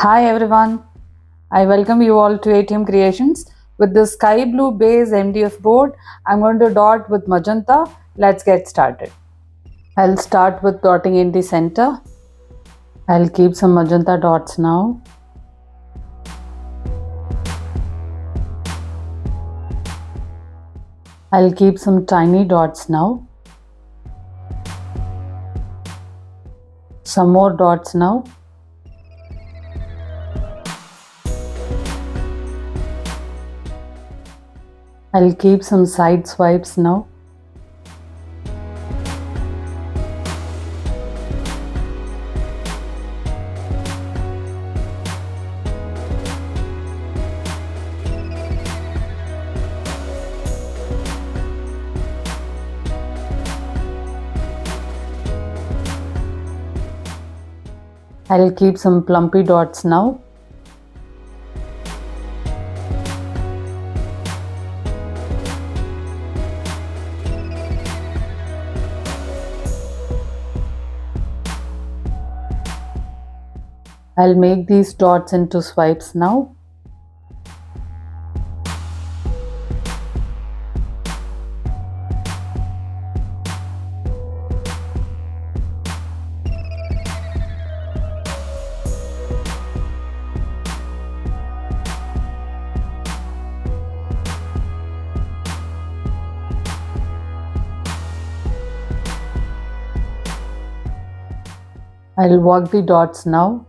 Hi everyone, I welcome you all to ATM Creations. With the sky blue base MDF board, I'm going to dot with magenta. Let's get started. I'll start with dotting in the center. I'll keep some magenta dots now. I'll keep some tiny dots now. Some more dots now. I'll keep some side swipes now. I'll keep some plumpy dots now. I'll make these dots into swipes now. I'll work the dots now.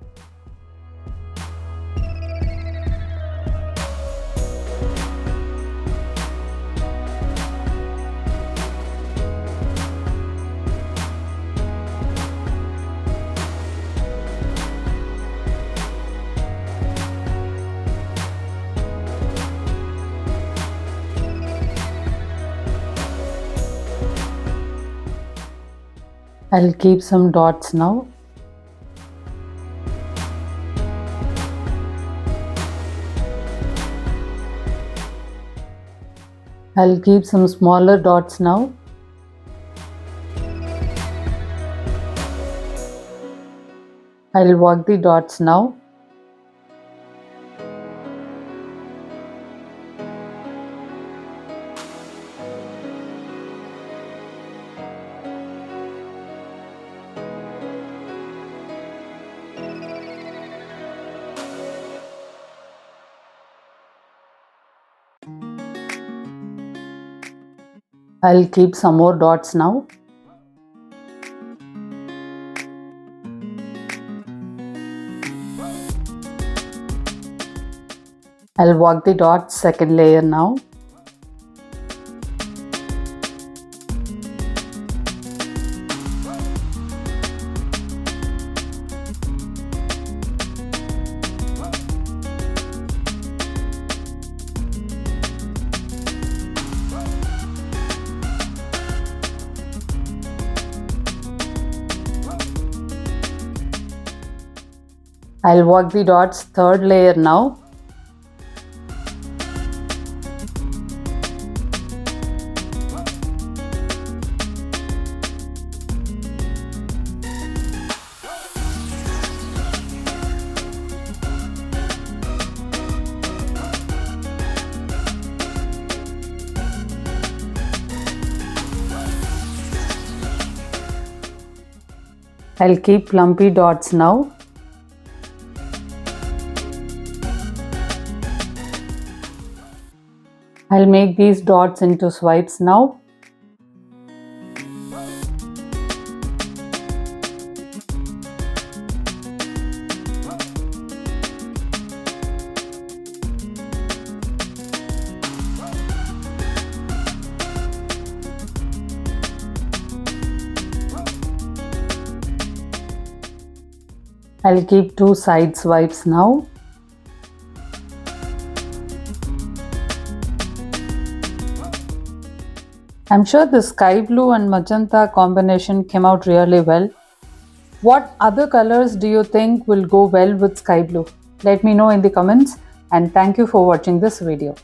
I'll keep some dots now. I'll keep some smaller dots now. I'll work the dots now. I'll keep some more dots now. I'll work the dots second layer now. I'll work the dots third layer now. I'll keep plumpy dots now. I'll make these dots into swipes now. I'll keep two side swipes now. I'm sure the sky blue and magenta combination came out really well. What other colors do you think will go well with sky blue? Let me know in the comments, and thank you for watching this video.